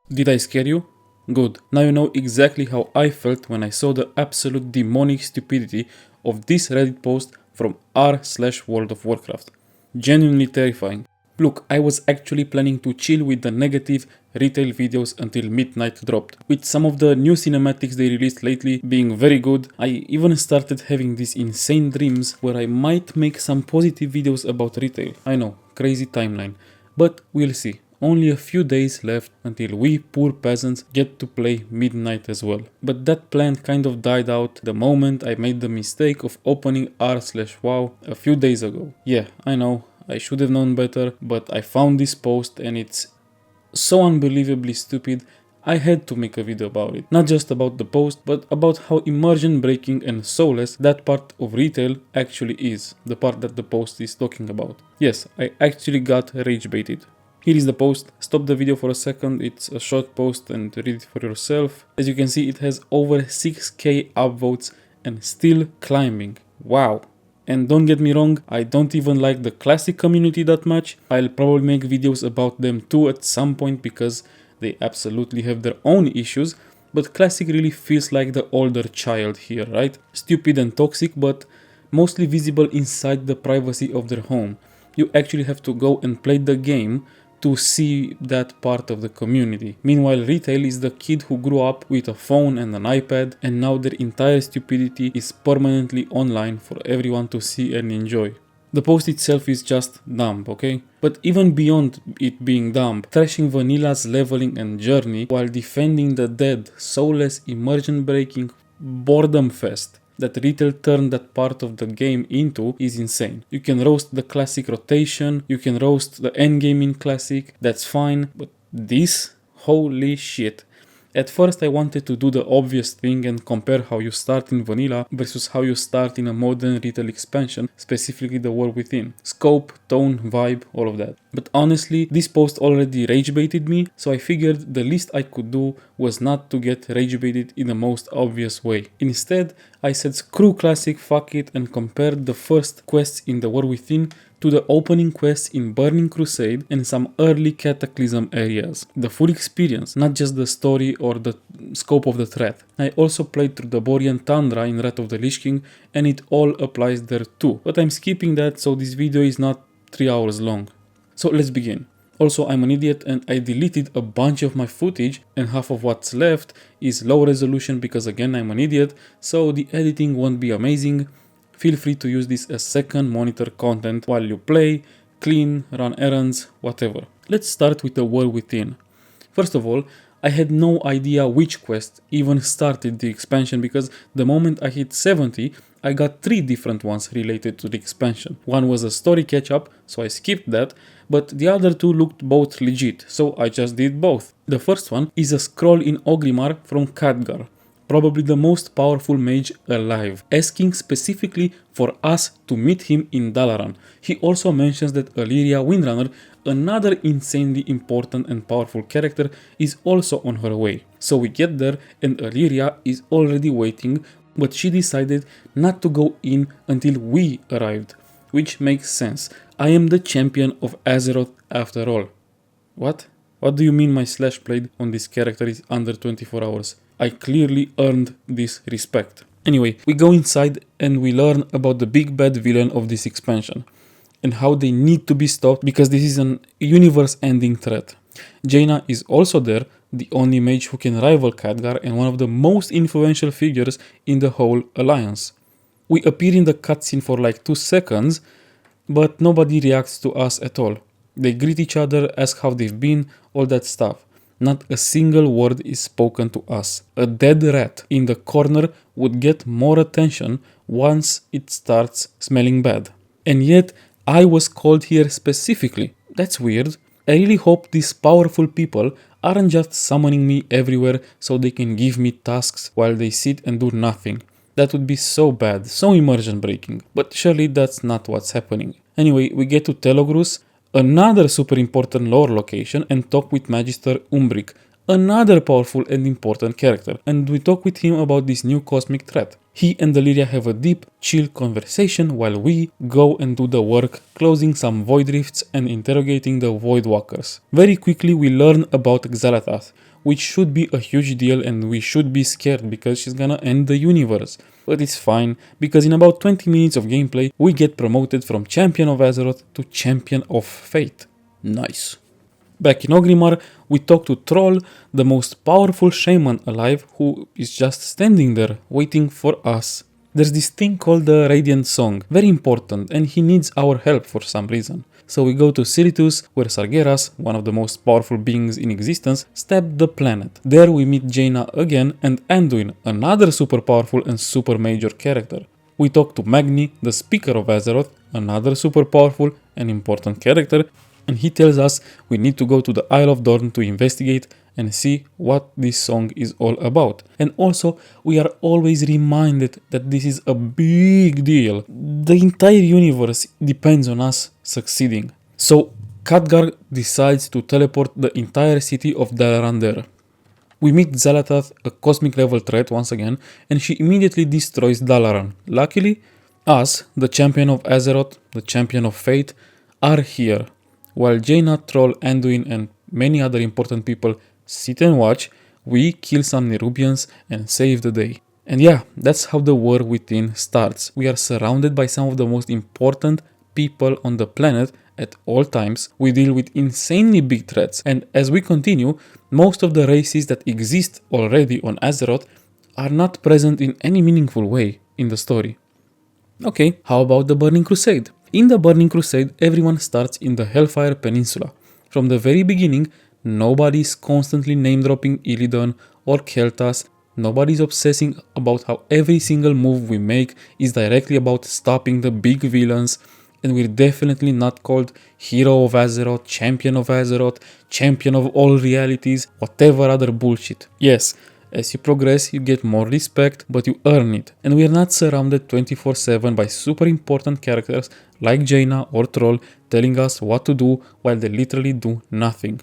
Did I scare you? Good. Now you know exactly how I felt when I saw the absolute demonic stupidity of this Reddit post from r/World of Warcraft. Genuinely terrifying. Look, I was actually planning to chill with the negative retail videos until midnight dropped. With some of the new cinematics they released lately being very good, I even started having these insane dreams where I might make some positive videos about retail. I know, crazy timeline. But we'll see. Only a few days left until we poor peasants get to play midnight as well. But that plan kind of died out the moment I made the mistake of opening r/WoW a few days ago. Yeah, I know, I should have known better, but I found this post and it's so unbelievably stupid. I had to make a video about it. Not just about the post, but about how immersion breaking and soulless that part of retail actually is. The part that the post is talking about. Yes, I actually got rage baited. Here is the post. Stop the video for a second, it's a short post and read it for yourself. As you can see, it has over 6k upvotes and still climbing. Wow. And don't get me wrong, I don't even like the classic community that much. I'll probably make videos about them too at some point because they absolutely have their own issues, but classic really feels like the older child here, right? Stupid and toxic, but mostly visible inside the privacy of their home. You actually have to go and play the game to see that part of the community. Meanwhile, retail is the kid who grew up with a phone and an iPad, and now their entire stupidity is permanently online for everyone to see and enjoy. The post itself is just dumb, okay? But even beyond it being dumb, trashing Vanilla's leveling and journey while defending the dead, soulless, immersion breaking boredom fest that retail turned that part of the game into is insane. You can roast the classic rotation, you can roast the endgame in classic, that's fine, but this? Holy shit. At first I wanted to do the obvious thing and compare how you start in vanilla versus how you start in a modern retail expansion, specifically the War Within. Scope, tone, vibe, all of that. But honestly, this post already rage baited me, so I figured the least I could do was not to get rage baited in the most obvious way. Instead, I said screw classic, fuck it, and compared the first quests in the War Within to the opening quests in Burning Crusade and some early Cataclysm areas. The full experience, not just the story or the scope of the threat. I also played through the Borean Tundra in Wrath of the Lich King, and it all applies there too. But I'm skipping that, so this video is not 3 hours long. So let's begin. Also, I'm an idiot and I deleted a bunch of my footage, and half of what's left is low resolution because again I'm an idiot, so the editing won't be amazing. Feel free to use this as second monitor content while you play, clean, run errands, whatever. Let's start with the War Within. First of all, I had no idea which quest even started the expansion because the moment I hit 70, I got 3 different ones related to the expansion. One was a story catch-up, so I skipped that, but the other 2 looked both legit, so I just did both. The first one is a scroll in Ogrimmar from Khadgar, probably the most powerful mage alive, asking specifically for us to meet him in Dalaran. He also mentions that Illyria Windrunner, another insanely important and powerful character, is also on her way. So we get there and Illyria is already waiting, but she decided not to go in until we arrived, which makes sense. I am the champion of Azeroth after all. What? What do you mean my slash blade on this character is under 24 hours? I clearly earned this respect. Anyway, we go inside and we learn about the big bad villain of this expansion and how they need to be stopped because this is an universe-ending threat. Jaina is also there, the only mage who can rival Khadgar and one of the most influential figures in the whole alliance. We appear in the cutscene for like 2 seconds, but nobody reacts to us at all. They greet each other, ask how they've been, all that stuff. Not a single word is spoken to us. A dead rat in the corner would get more attention once it starts smelling bad. And yet, I was called here specifically. That's weird. I really hope these powerful people aren't just summoning me everywhere so they can give me tasks while they sit and do nothing. That would be so bad, so immersion breaking. But surely that's not what's happening. Anyway, we get to Telogrus, another super important lore location, and talk with Magister Umbric, another powerful and important character, and we talk with him about this new cosmic threat. He and Deliria have a deep, chill conversation while we go and do the work, closing some void rifts and interrogating the void walkers. Very quickly we learn about Xalatath, which should be a huge deal and we should be scared because she's gonna end the universe. But it's fine, because in about 20 minutes of gameplay we get promoted from Champion of Azeroth to Champion of Fate. Nice. Back in Ogrimmar, we talk to Troll, the most powerful shaman alive, who is just standing there, waiting for us. There's this thing called the Radiant Song, very important, and he needs our help for some reason. So we go to Siritus, where Sargeras, one of the most powerful beings in existence, stabbed the planet. There we meet Jaina again and Anduin, another super powerful and super major character. We talk to Magni, the Speaker of Azeroth, another super powerful and important character, and he tells us we need to go to the Isle of Dorn to investigate and see what this song is all about. And also, we are always reminded that this is a big deal. The entire universe depends on us succeeding. So, Khadgar decides to teleport the entire city of Dalaran there. We meet Xalatath, a cosmic level threat once again, and she immediately destroys Dalaran. Luckily, us, the Champion of Azeroth, the Champion of Fate, are here. While Jaina, Troll, Anduin and many other important people sit and watch, we kill some Nerubians and save the day. And yeah, that's how the war within starts. We are surrounded by some of the most important people on the planet at all times. We deal with insanely big threats, and as we continue, most of the races that exist already on Azeroth are not present in any meaningful way in the story. Okay, how about the Burning Crusade? In the Burning Crusade, everyone starts in the Hellfire Peninsula. From the very beginning, nobody's constantly name-dropping Illidan or Kel'Thas. Nobody's obsessing about how every single move we make is directly about stopping the big villains, and we're definitely not called Hero of Azeroth, Champion of Azeroth, Champion of all realities, whatever other bullshit. Yes, as you progress, you get more respect, but you earn it. And we are not surrounded 24/7 by super important characters like Jaina or Troll telling us what to do while they literally do nothing.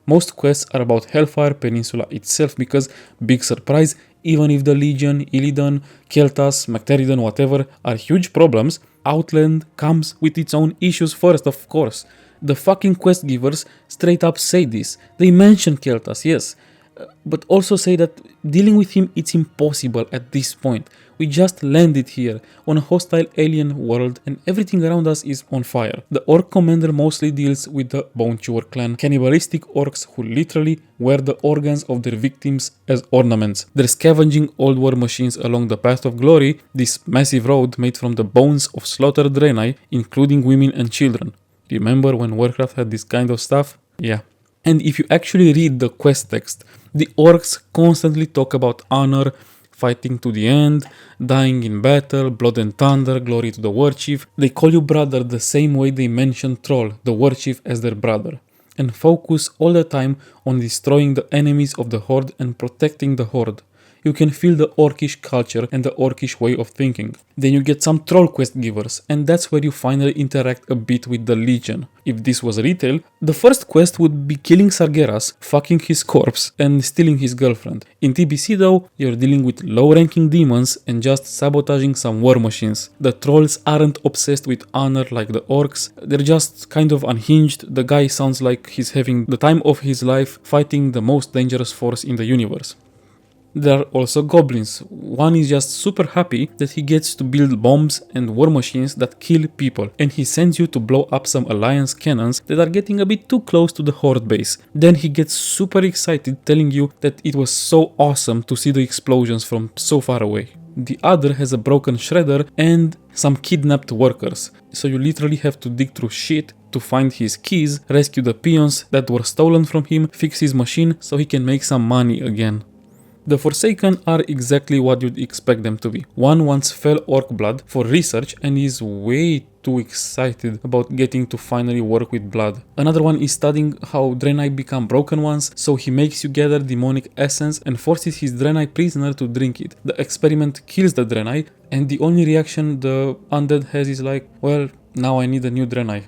Most quests are about Hellfire Peninsula itself because, big surprise, even if the Legion, Illidan, Kel'Thas, Magtheridon, whatever are huge problems, Outland comes with its own issues first, of course. The fucking quest givers straight up say this. They mention Kel'Thas, yes, but also say that dealing with him it's impossible at this point. We just landed here on a hostile alien world and everything around us is on fire. The orc commander mostly deals with the Bone Chewer clan, cannibalistic orcs who literally wear the organs of their victims as ornaments. They're scavenging old war machines along the Path of Glory, this massive road made from the bones of slaughtered Draenei, including women and children. Remember when Warcraft had this kind of stuff? Yeah. And if you actually read the quest text, the orcs constantly talk about honor, fighting to the end, dying in battle, blood and thunder, glory to the warchief. They call you brother the same way they mention Troll, the warchief, as their brother, and focus all the time on destroying the enemies of the Horde and protecting the Horde. You can feel the orcish culture and the orcish way of thinking. Then you get some troll quest givers, and that's where you finally interact a bit with the Legion. If this was retail, the first quest would be killing Sargeras, fucking his corpse, and stealing his girlfriend. In TBC though, you're dealing with low-ranking demons and just sabotaging some war machines. The trolls aren't obsessed with honor like the orcs, they're just kind of unhinged. The guy sounds like he's having the time of his life fighting the most dangerous force in the universe. There are also goblins. One is just super happy that he gets to build bombs and war machines that kill people, and he sends you to blow up some alliance cannons that are getting a bit too close to the Horde base. Then he gets super excited telling you that it was so awesome to see the explosions from so far away. The other has a broken shredder and some kidnapped workers, so you literally have to dig through shit to find his keys, rescue the peons that were stolen from him, fix his machine so he can make some money again. The Forsaken are exactly what you'd expect them to be. One wants fell orc blood for research and is way too excited about getting to finally work with blood. Another one is studying how Draenei become broken ones, so he makes you gather demonic essence and forces his Draenei prisoner to drink it. The experiment kills the Draenei, and the only reaction the undead has is like, well, now I need a new Draenei.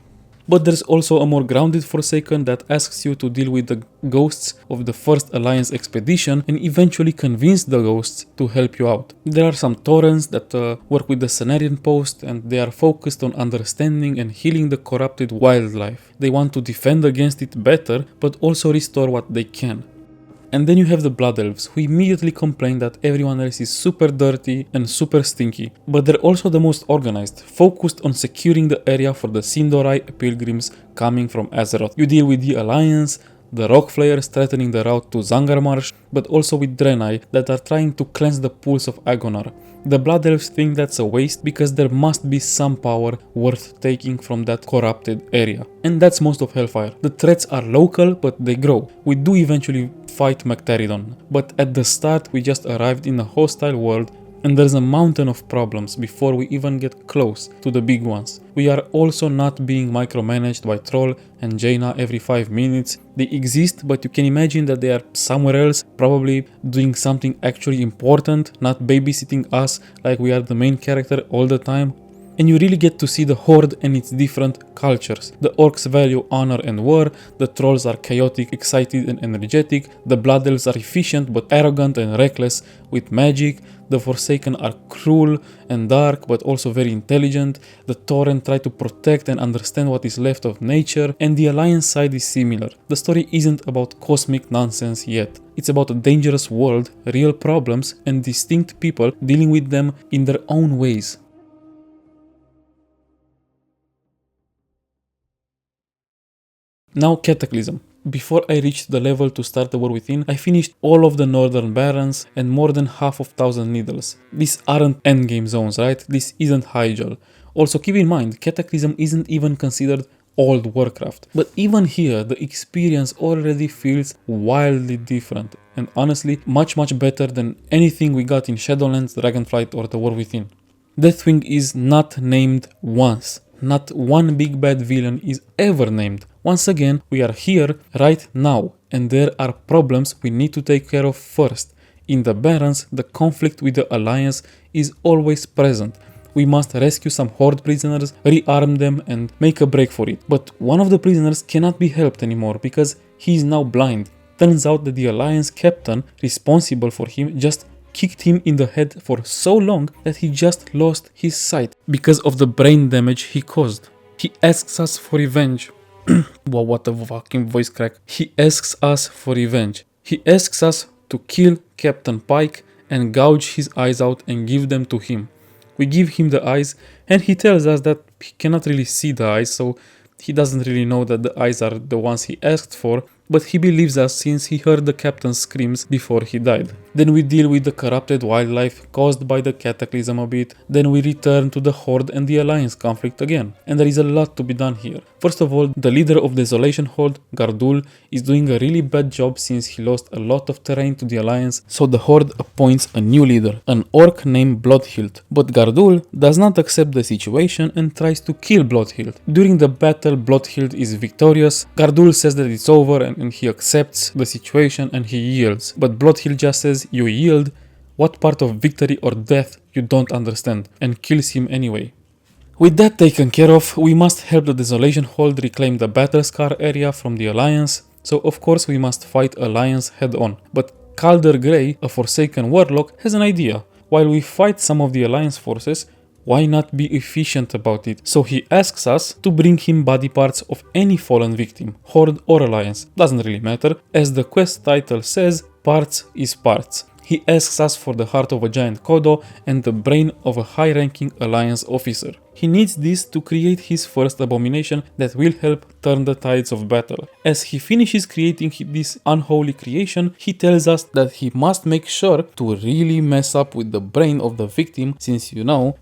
But there's also a more grounded Forsaken that asks you to deal with the ghosts of the first Alliance expedition and eventually convince the ghosts to help you out. There are some Taurens that work with the Cenarian post, and they are focused on understanding and healing the corrupted wildlife. They want to defend against it better, but also restore what they can. And then you have the Blood Elves, who immediately complain that everyone else is super dirty and super stinky, but they're also the most organized, focused on securing the area for the Sindorai pilgrims coming from Azeroth. You deal with the Alliance, the Rock Flayers threatening the route to Zangarmarsh, but also with Draenei that are trying to cleanse the pools of Agonar. The Blood Elves think that's a waste because there must be some power worth taking from that corrupted area. And that's most of Hellfire. The threats are local, but they grow. We do eventually fight Mactaridon, but at the start we just arrived in a hostile world and there's a mountain of problems before we even get close to the big ones. We are also not being micromanaged by Troll and Jaina every 5 minutes. They exist, but you can imagine that they are somewhere else, probably doing something actually important, not babysitting us like we are the main character all the time. And you really get to see the Horde and its different cultures. The Orcs value honor and war, the Trolls are chaotic, excited and energetic, the Blood Elves are efficient but arrogant and reckless with magic, the Forsaken are cruel and dark but also very intelligent, the Tauren try to protect and understand what is left of nature, and the Alliance side is similar. The story isn't about cosmic nonsense yet. It's about a dangerous world, real problems, and distinct people dealing with them in their own ways. Now Cataclysm. Before I reached the level to start the War Within, I finished all of the Northern Barrens and more than half of Thousand Needles. These aren't endgame zones, right? This isn't Hyjal. Also keep in mind, Cataclysm isn't even considered old Warcraft. But even here, the experience already feels wildly different. And honestly, much better than anything we got in Shadowlands, Dragonflight or the War Within. Deathwing is not named once. Not one big bad villain is ever named. Once again, we are here right now, and there are problems we need to take care of first. In the Barrens, the conflict with the Alliance is always present. We must rescue some Horde prisoners, rearm them and make a break for it. But one of the prisoners cannot be helped anymore because he is now blind. Turns out that the Alliance captain responsible for him just kicked him in the head for so long that he just lost his sight because of the brain damage he caused. He asks us for revenge. Wow, what a fucking voice crack. He asks us for revenge. He asks us to kill Captain Pike and gouge his eyes out and give them to him. We give him the eyes and he tells us that he cannot really see the eyes, so he doesn't really know that the eyes are the ones he asked for, but he believes us since he heard the captain's screams before he died. Then we deal with the corrupted wildlife caused by the Cataclysm a bit, then we return to the Horde and the Alliance conflict again, and there is a lot to be done here. First of all, the leader of Desolation Horde, Gardul, is doing a really bad job since he lost a lot of terrain to the Alliance, so the Horde appoints a new leader, an orc named Bloodhilt. But Gardul does not accept the situation and tries to kill Bloodhilt. During the battle, Bloodhilt is victorious. Gardul says that it's over and he accepts the situation and he yields. But Bloodhilt just says, "You yield? What part of victory or death you don't understand?" and kills him anyway. With that taken care of, we must help the Desolation Hold reclaim the Battle Scar area from the Alliance, so of course we must fight Alliance head on. But Calder Grey, a Forsaken Warlock, has an idea. While we fight some of the Alliance forces, why not be efficient about it? So he asks us to bring him body parts of any fallen victim, Horde or Alliance, doesn't really matter. As the quest title says, parts is parts. He asks us for the heart of a giant Kodo and the brain of a high-ranking Alliance officer. He needs this to create his first abomination that will help turn the tides of battle. As he finishes creating this unholy creation, he tells us that he must make sure to really mess up with the brain of the victim, since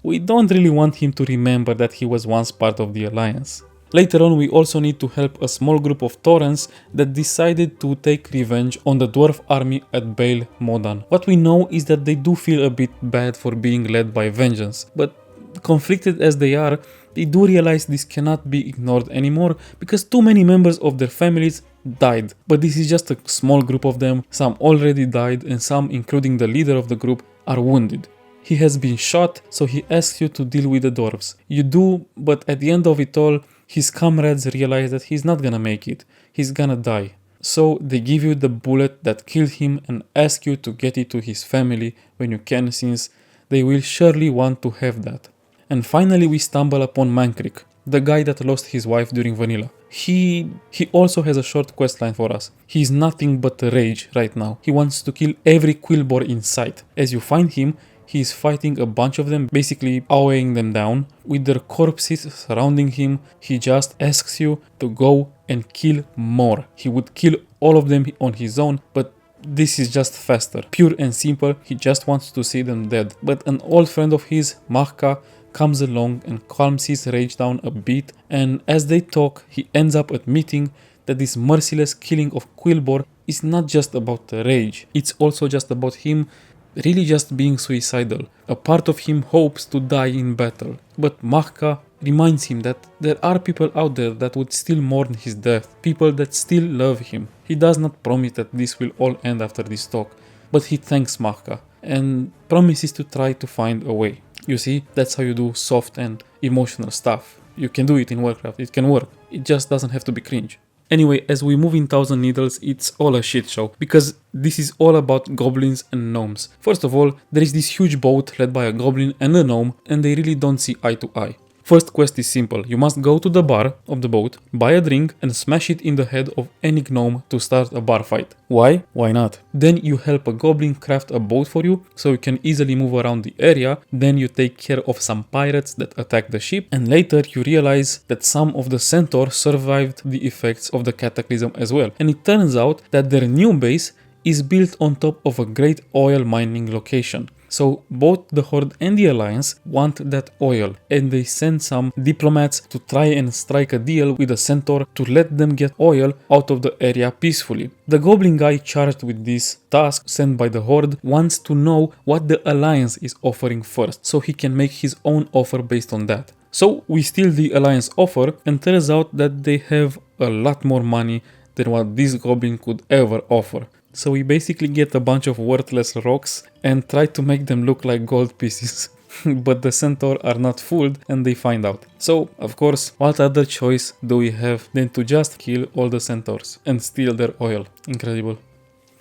we don't really want him to remember that he was once part of the Alliance. Later on, we also need to help a small group of Taurens that decided to take revenge on the dwarf army at Baal Modan. What we know is that they do feel a bit bad for being led by vengeance, but conflicted as they are, they do realize this cannot be ignored anymore because too many members of their families died. But this is just a small group of them, some already died and some, including the leader of the group, are wounded. He has been shot, so he asks you to deal with the dwarves. You do, but at the end of it all, his comrades realize that he's not gonna make it, he's gonna die. So they give you the bullet that killed him and ask you to get it to his family when you can, since they will surely want to have that. And finally we stumble upon Mankrik, the guy that lost his wife during vanilla. He also has a short questline for us. He's nothing but rage right now. He wants to kill every Quillbore in sight. As you find him, he's fighting a bunch of them, basically awing them down. With their corpses surrounding him, he just asks you to go and kill more. He would kill all of them on his own, but this is just faster. Pure and simple, he just wants to see them dead. But an old friend of his, Mahka, comes along and calms his rage down a bit, and as they talk, he ends up admitting that this merciless killing of Quillbore is not just about the rage, it's also just about him really just being suicidal. A part of him hopes to die in battle, but Mahka reminds him that there are people out there that would still mourn his death, people that still love him. He does not promise that this will all end after this talk, but he thanks Mahka and promises to try to find a way. You see, that's how you do soft and emotional stuff. You can do it in Warcraft, it can work. It just doesn't have to be cringe. Anyway, as we move in Thousand Needles, it's all a shit show, because this is all about goblins and gnomes. First of all, there is this huge boat led by a goblin and a gnome, and they really don't see eye to eye. First quest is simple. You must go to the bar of the boat, buy a drink and smash it in the head of any gnome to start a bar fight. Why? Why not? Then you help a goblin craft a boat for you so you can easily move around the area. Then you take care of some pirates that attack the ship, and later you realize that some of the centaurs survived the effects of the Cataclysm as well. And it turns out that their new base is built on top of a great oil mining location. So both the Horde and the Alliance want that oil, and they send some diplomats to try and strike a deal with the Centaur to let them get oil out of the area peacefully. The Goblin guy charged with this task sent by the Horde wants to know what the Alliance is offering first, so he can make his own offer based on that. So we steal the Alliance offer, and turns out that they have a lot more money than what this Goblin could ever offer. So we basically get a bunch of worthless rocks and try to make them look like gold pieces. But the centaur are not fooled and they find out. So, of course, what other choice do we have than to just kill all the centaurs and steal their oil? Incredible.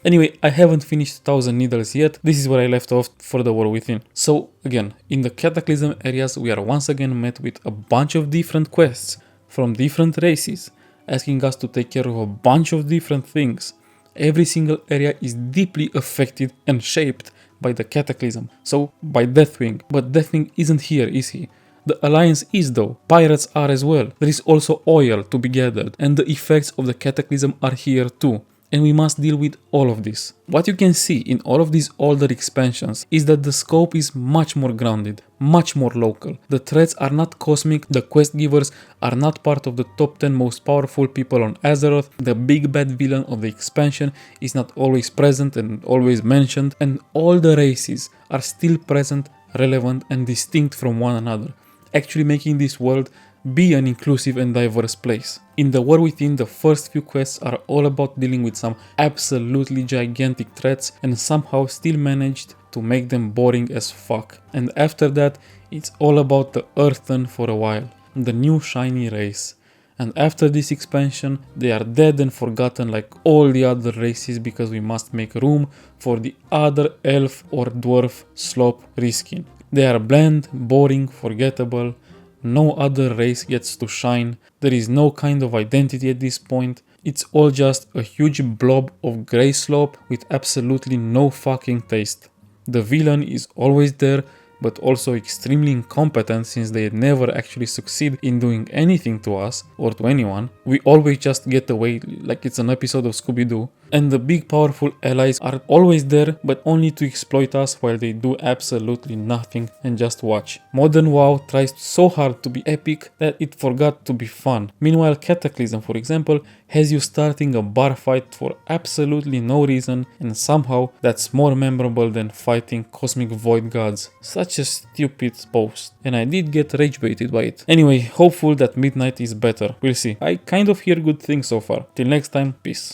Anyway, I haven't finished Thousand Needles yet. This is where I left off for the War Within. So, again, in the Cataclysm areas, we are once again met with a bunch of different quests from different races, asking us to take care of a bunch of different things. Every single area is deeply affected and shaped by the Cataclysm, so by Deathwing. But Deathwing isn't here, is he? The Alliance is though, pirates are as well. There is also oil to be gathered, and the effects of the Cataclysm are here too. And we must deal with all of this. What you can see in all of these older expansions is that the scope is much more grounded, much more local. The threats are not cosmic, the quest givers are not part of the top 10 most powerful people on Azeroth, the big bad villain of the expansion is not always present and always mentioned, and all the races are still present, relevant and distinct from one another, actually making this world be an inclusive and diverse place. In the War Within, the first few quests are all about dealing with some absolutely gigantic threats and somehow still managed to make them boring as fuck. And after that, it's all about the Earthen for a while, the new shiny race. And after this expansion, they are dead and forgotten like all the other races because we must make room for the other elf or dwarf slope reskin. They are bland, boring, forgettable. No other race gets to shine, there is no kind of identity at this point, it's all just a huge blob of grey slope with absolutely no fucking taste. The villain is always there, but also extremely incompetent since they never actually succeed in doing anything to us or to anyone. We always just get away like it's an episode of Scooby-Doo. And the big powerful allies are always there, but only to exploit us while they do absolutely nothing and just watch. Modern WoW tries so hard to be epic that it forgot to be fun. Meanwhile, Cataclysm, for example, has you starting a bar fight for absolutely no reason, and somehow that's more memorable than fighting cosmic void gods. Such a stupid post, and I did get rage baited by it. Anyway, hopeful that Midnight is better. We'll see. I kind of hear good things so far. Till next time, peace.